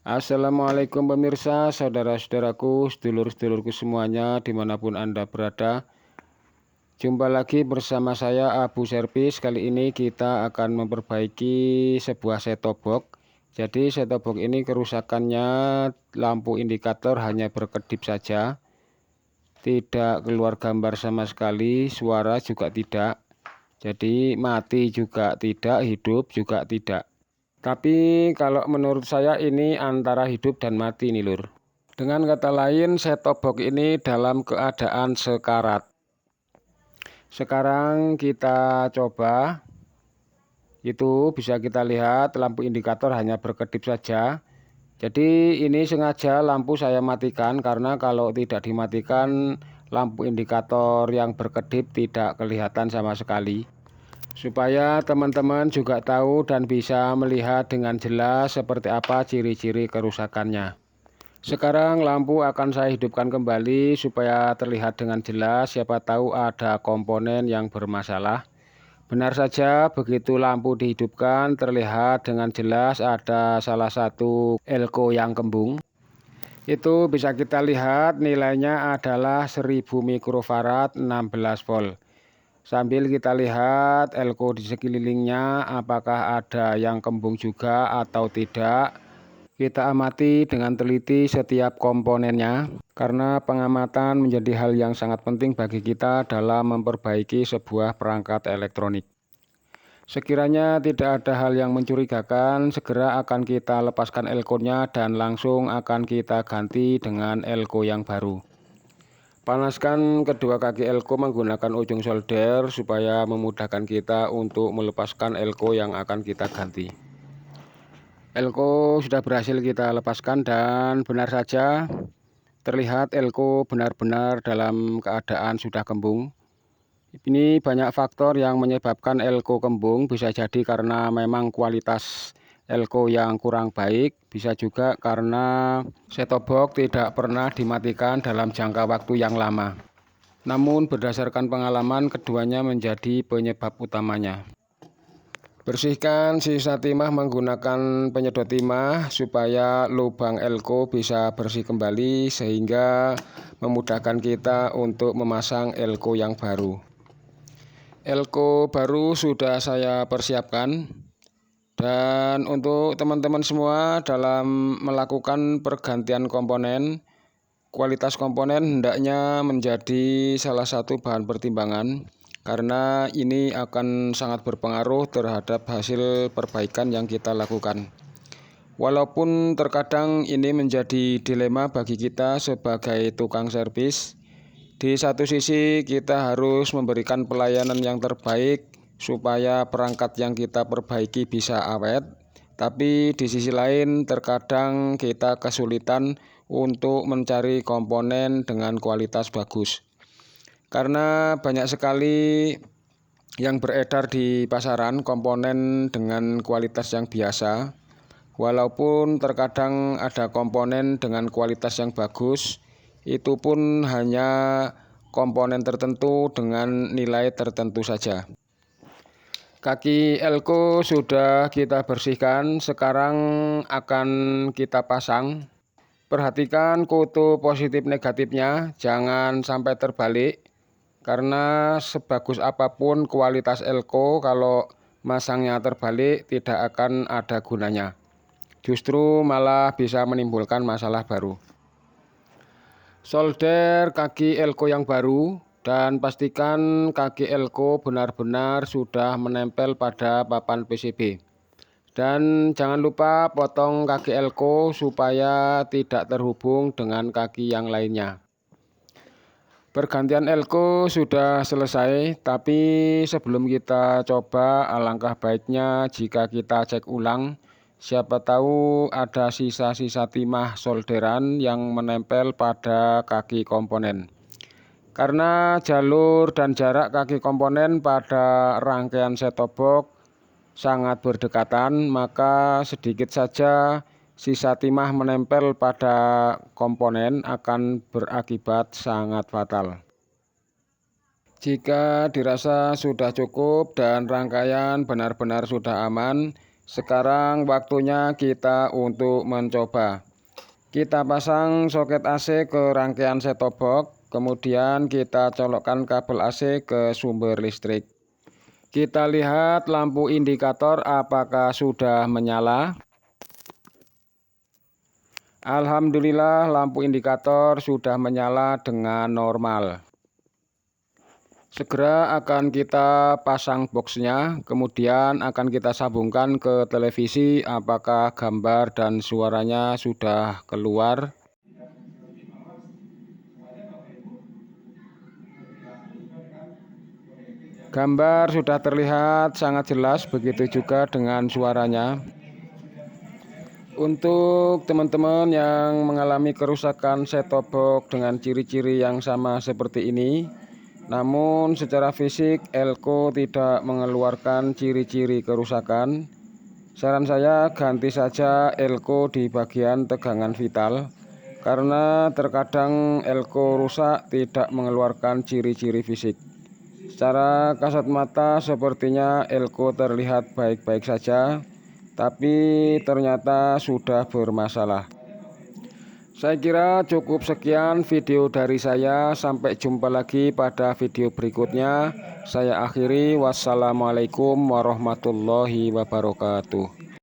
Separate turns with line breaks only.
Assalamualaikum pemirsa, saudara-saudaraku, sedulur-sedulurku semuanya dimanapun Anda berada. Jumpa lagi bersama saya Abu Servis. Kali ini kita akan memperbaiki sebuah set-top box. Jadi set-top box ini kerusakannya lampu indikator hanya berkedip saja, tidak keluar gambar sama sekali, suara juga tidak. Jadi mati juga tidak, hidup juga tidak. Tapi kalau menurut saya ini antara hidup dan mati nih lur. Dengan kata lain, set-top box ini dalam keadaan sekarat. Sekarang kita coba. Itu bisa kita lihat lampu indikator hanya berkedip saja. Jadi ini sengaja lampu saya matikan karena kalau tidak dimatikan lampu indikator yang berkedip tidak kelihatan sama sekali. Supaya teman-teman juga tahu dan bisa melihat dengan jelas seperti apa ciri-ciri kerusakannya. Sekarang lampu akan saya hidupkan kembali supaya terlihat dengan jelas, siapa tahu ada komponen yang bermasalah. Benar saja, begitu lampu dihidupkan terlihat dengan jelas ada salah satu elko yang kembung. Itu bisa kita lihat nilainya adalah 1000 mikrofarad 16 volt. Sambil kita lihat elko di sekelilingnya apakah ada yang kembung juga atau tidak. Kita amati dengan teliti setiap komponennya karena pengamatan menjadi hal yang sangat penting bagi kita dalam memperbaiki sebuah perangkat elektronik. Sekiranya tidak ada hal yang mencurigakan, segera akan kita lepaskan elko-nya dan langsung akan kita ganti dengan elko yang baru. Panaskan kedua kaki elko menggunakan ujung solder supaya memudahkan kita untuk melepaskan elko yang akan kita ganti. Elko sudah berhasil kita lepaskan dan benar saja terlihat elko benar-benar dalam keadaan sudah kembung. Ini banyak faktor yang menyebabkan elko kembung, bisa jadi karena memang kualitas elko yang kurang baik, bisa juga karena set-top box tidak pernah dimatikan dalam jangka waktu yang lama. Namun berdasarkan pengalaman keduanya menjadi penyebab utamanya. Bersihkan sisa timah menggunakan penyedot timah supaya lubang elko bisa bersih kembali sehingga memudahkan kita untuk memasang elko yang baru. Elko baru sudah saya persiapkan. Dan untuk teman-teman semua dalam melakukan pergantian komponen, kualitas komponen hendaknya menjadi salah satu bahan pertimbangan karena ini akan sangat berpengaruh terhadap hasil perbaikan yang kita lakukan. Walaupun terkadang ini menjadi dilema bagi kita sebagai tukang servis, di satu sisi kita harus memberikan pelayanan yang terbaik supaya perangkat yang kita perbaiki bisa awet, tapi di sisi lain terkadang kita kesulitan untuk mencari komponen dengan kualitas bagus. Karena banyak sekali yang beredar di pasaran komponen dengan kualitas yang biasa, walaupun terkadang ada komponen dengan kualitas yang bagus, itu pun hanya komponen tertentu dengan nilai tertentu saja. Kaki elko sudah kita bersihkan, sekarang akan kita pasang. Perhatikan kutu positif negatifnya, jangan sampai terbalik. Karena sebagus apapun kualitas elko, kalau masangnya terbalik tidak akan ada gunanya. Justru malah bisa menimbulkan masalah baru. Solder kaki elko yang baru dan pastikan kaki elko benar-benar sudah menempel pada papan PCB. Dan jangan lupa potong kaki elko supaya tidak terhubung dengan kaki yang lainnya. Pergantian elko sudah selesai, tapi sebelum kita coba alangkah baiknya jika kita cek ulang. Siapa tahu ada sisa-sisa timah solderan yang menempel pada kaki komponen. Karena jalur dan jarak kaki komponen pada rangkaian set-top box sangat berdekatan, maka sedikit saja sisa timah menempel pada komponen akan berakibat sangat fatal. Jika dirasa sudah cukup dan rangkaian benar-benar sudah aman, Sekarang waktunya kita untuk mencoba. Kita pasang soket AC ke rangkaian set-top box, kemudian kita colokkan kabel AC ke sumber listrik. Kita lihat lampu indikator apakah sudah menyala. Alhamdulillah, lampu indikator sudah menyala dengan normal. Segera akan kita pasang boxnya, kemudian akan kita sambungkan ke televisi apakah gambar dan suaranya sudah keluar. Gambar sudah terlihat sangat jelas, begitu juga dengan suaranya. Untuk teman-teman yang mengalami kerusakan set-top box dengan ciri-ciri yang sama seperti ini, namun secara fisik elko tidak mengeluarkan ciri-ciri kerusakan, saran saya ganti saja elko di bagian tegangan vital, karena terkadang elko rusak tidak mengeluarkan ciri-ciri fisik. Secara kasat mata sepertinya elko terlihat baik-baik saja, tapi ternyata sudah bermasalah. Saya kira cukup sekian video dari saya. Sampai jumpa lagi pada video berikutnya. Saya akhiri. Wassalamualaikum warahmatullahi wabarakatuh.